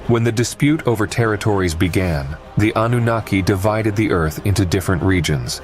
When the dispute over territories began, the Anunnaki divided the earth into different regions.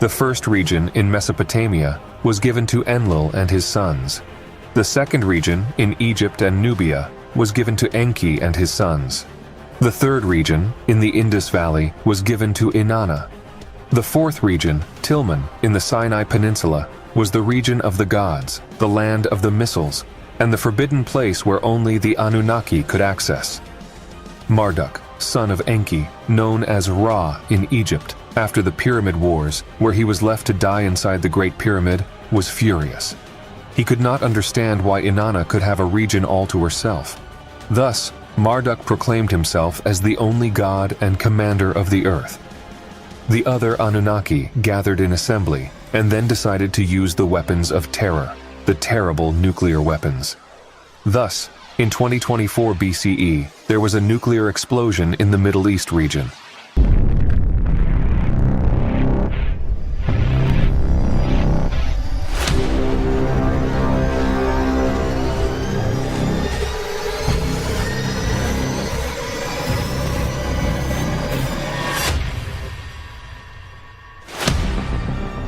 The first region, in Mesopotamia, was given to Enlil and his sons. The second region, in Egypt and Nubia, was given to Enki and his sons. The third region, in the Indus Valley, was given to Inanna. The fourth region, Tilman, in the Sinai Peninsula, was the region of the gods, the land of the missiles, and the forbidden place where only the Anunnaki could access. Marduk, son of Enki, known as Ra in Egypt, after the Pyramid Wars, where he was left to die inside the Great Pyramid, was furious. He could not understand why Inanna could have a region all to herself. Thus, Marduk proclaimed himself as the only god and commander of the earth. The other Anunnaki gathered in assembly and then decided to use the weapons of terror, the terrible nuclear weapons. Thus, in 2024 BCE, there was a nuclear explosion in the Middle East region.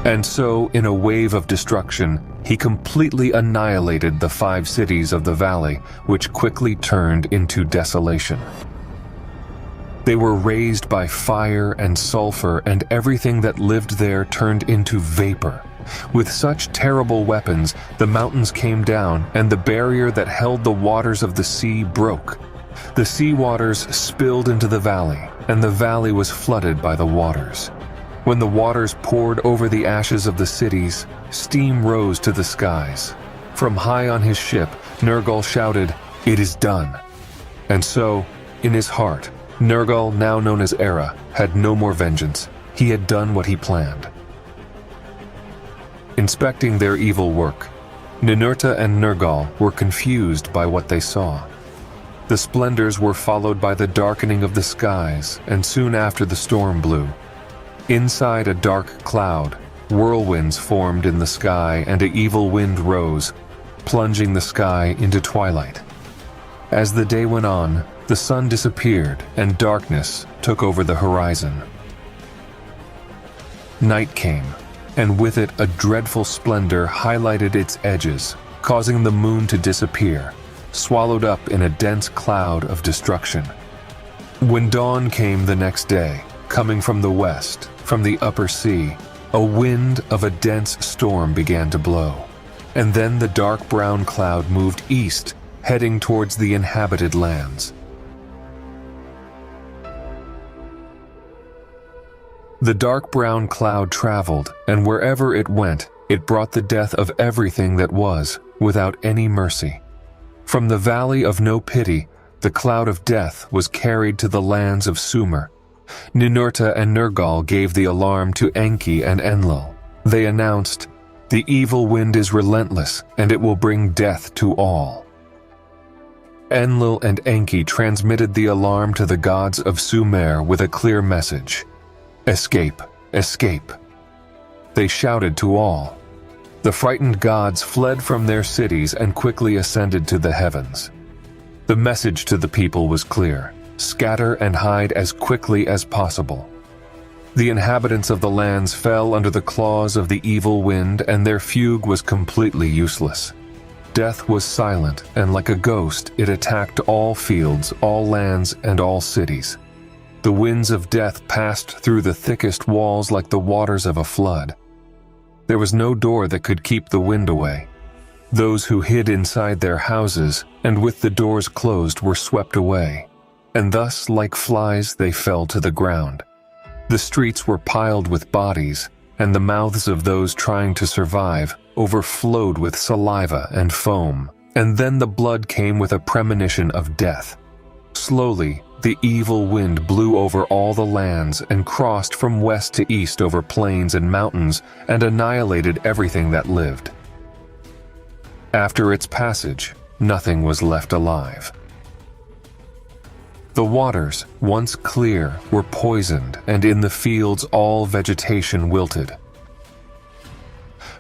And so, in a wave of destruction, he completely annihilated the 5 cities of the valley, which quickly turned into desolation. They were razed by fire and sulfur, and everything that lived there turned into vapor. With such terrible weapons, the mountains came down, and the barrier that held the waters of the sea broke. The sea waters spilled into the valley, and the valley was flooded by the waters. When the waters poured over the ashes of the cities, steam rose to the skies. From high on his ship, Nergal shouted, "It is done." And so, in his heart, Nergal, now known as Era, had no more vengeance. He had done what he planned. Inspecting their evil work, Ninurta and Nergal were confused by what they saw. The splendors were followed by the darkening of the skies, and soon after the storm blew. Inside a dark cloud, whirlwinds formed in the sky and an evil wind rose, plunging the sky into twilight. As the day went on, the sun disappeared and darkness took over the horizon. Night came, and with it a dreadful splendor highlighted its edges, causing the moon to disappear, swallowed up in a dense cloud of destruction. When dawn came the next day, coming from the west, from the upper sea, a wind of a dense storm began to blow, and then the dark brown cloud moved east, heading towards the inhabited lands. The dark brown cloud traveled, and wherever it went, it brought the death of everything that was, without any mercy. From the valley of no pity, the cloud of death was carried to the lands of Sumer. Ninurta and Nergal gave the alarm to Enki and Enlil. They announced, "The evil wind is relentless, and it will bring death to all." Enlil and Enki transmitted the alarm to the gods of Sumer with a clear message: "Escape, escape." They shouted to all. The frightened gods fled from their cities and quickly ascended to the heavens. The message to the people was clear: scatter and hide as quickly as possible. The inhabitants of the lands fell under the claws of the evil wind, and their fugue was completely useless. Death was silent, and like a ghost, it attacked all fields, all lands, and all cities. The winds of death passed through the thickest walls like the waters of a flood. There was no door that could keep the wind away. Those who hid inside their houses, and with the doors closed, were swept away. And thus, like flies, they fell to the ground. The streets were piled with bodies, and the mouths of those trying to survive overflowed with saliva and foam, and then the blood came with a premonition of death. Slowly, the evil wind blew over all the lands and crossed from west to east over plains and mountains and annihilated everything that lived. After its passage, nothing was left alive. The waters, once clear, were poisoned, and in the fields all vegetation wilted.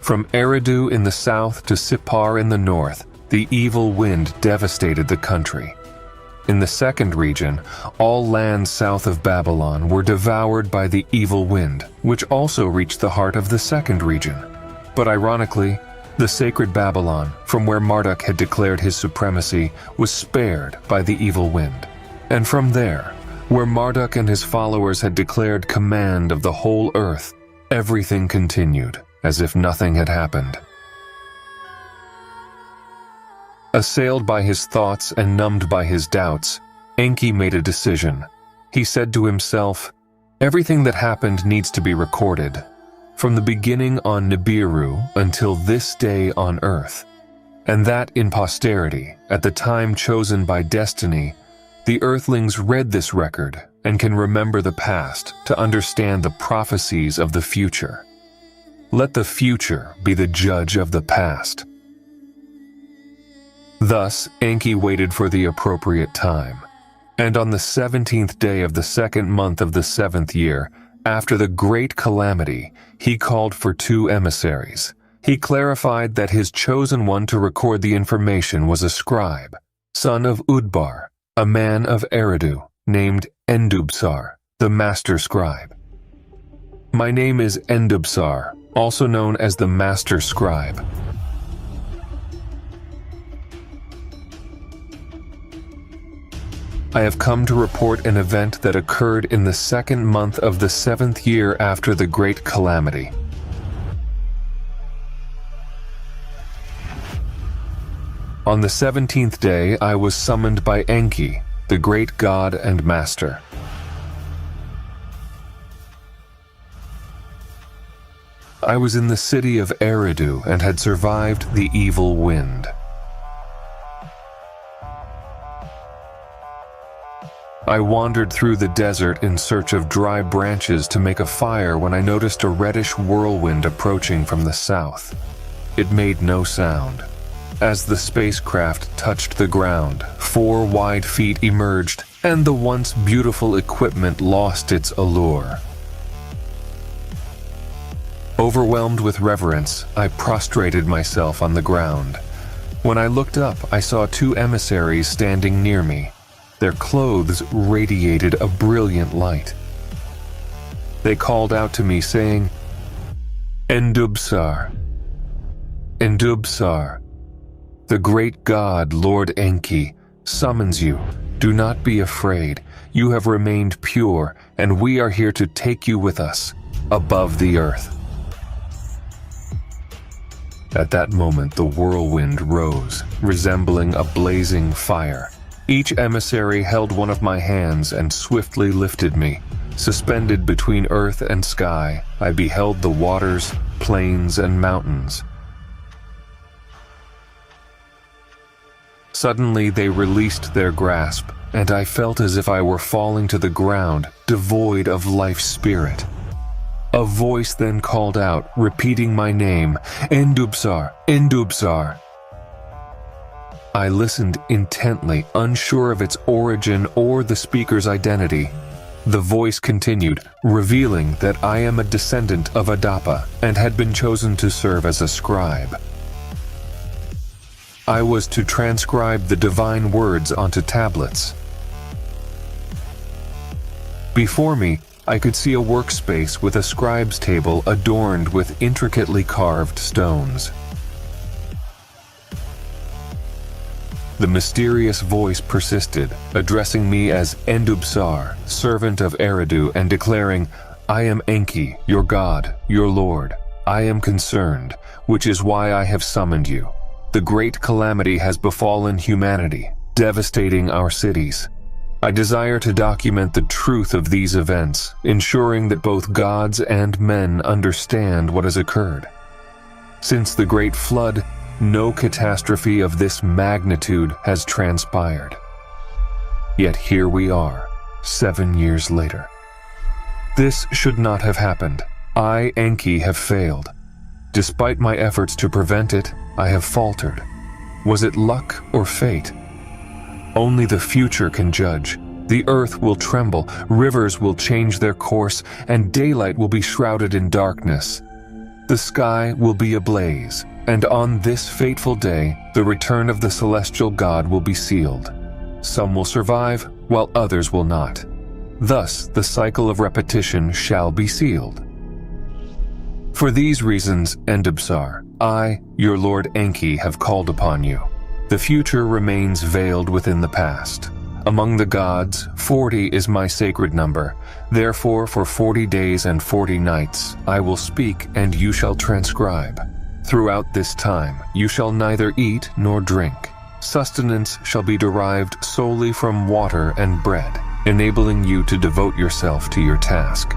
From Eridu in the south to Sippar in the north, the evil wind devastated the country. In the second region, all lands south of Babylon were devoured by the evil wind, which also reached the heart of the second region. But ironically, the sacred Babylon, from where Marduk had declared his supremacy, was spared by the evil wind. And from there, where Marduk and his followers had declared command of the whole earth, everything continued as if nothing had happened. Assailed by his thoughts and numbed by his doubts, Enki made a decision. He said to himself, "Everything that happened needs to be recorded, from the beginning on Nibiru until this day on Earth, and that in posterity, at the time chosen by destiny, the Earthlings read this record and can remember the past to understand the prophecies of the future. Let the future be the judge of the past." Thus, Enki waited for the appropriate time, and on the 17th day of the second month of the 7th year, after the great calamity, he called for 2 emissaries. He clarified that his chosen one to record the information was a scribe, son of Udbar, a man of Eridu, named Endubsar, the master scribe. "My name is Endubsar, also known as the master scribe. I have come to report an event that occurred in the second month of the 7th year after the great calamity. On the 17th day, I was summoned by Enki, the great god and master. I was in the city of Eridu and had survived the evil wind. I wandered through the desert in search of dry branches to make a fire when I noticed a reddish whirlwind approaching from the south. It made no sound. As the spacecraft touched the ground, 4 wide feet emerged, and the once beautiful equipment lost its allure. Overwhelmed with reverence, I prostrated myself on the ground. When I looked up, I saw 2 emissaries standing near me. Their clothes radiated a brilliant light. They called out to me, saying, "Endubsar, Endubsar, the great god, Lord Enki, summons you. Do not be afraid. You have remained pure, and we are here to take you with us, above the earth." At that moment, the whirlwind rose, resembling a blazing fire. Each emissary held one of my hands and swiftly lifted me. Suspended between earth and sky, I beheld the waters, plains, and mountains. Suddenly they released their grasp, and I felt as if I were falling to the ground, devoid of life spirit. A voice then called out, repeating my name, "Endubsar, Endubsar." I listened intently, unsure of its origin or the speaker's identity. The voice continued, revealing that I am a descendant of Adapa and had been chosen to serve as a scribe. I was to transcribe the divine words onto tablets. Before me, I could see a workspace with a scribe's table adorned with intricately carved stones. The mysterious voice persisted, addressing me as Endubsar, servant of Eridu, and declaring, "I am Enki, your god, your lord. I am concerned, which is why I have summoned you. The great calamity has befallen humanity, devastating our cities. I desire to document the truth of these events, ensuring that both gods and men understand what has occurred. Since the Great Flood, no catastrophe of this magnitude has transpired. Yet here we are, 7 years later. This should not have happened. I, Enki, have failed. Despite my efforts to prevent it, I have faltered. Was it luck or fate? Only the future can judge. The earth will tremble, rivers will change their course, and daylight will be shrouded in darkness. The sky will be ablaze, and on this fateful day, the return of the celestial god will be sealed. Some will survive, while others will not. Thus, the cycle of repetition shall be sealed. For these reasons, Endabsar, I, your Lord Enki, have called upon you. The future remains veiled within the past. Among the gods, 40 is my sacred number. Therefore, for 40 days and 40 nights, I will speak and you shall transcribe. Throughout this time, you shall neither eat nor drink. Sustenance shall be derived solely from water and bread, enabling you to devote yourself to your task.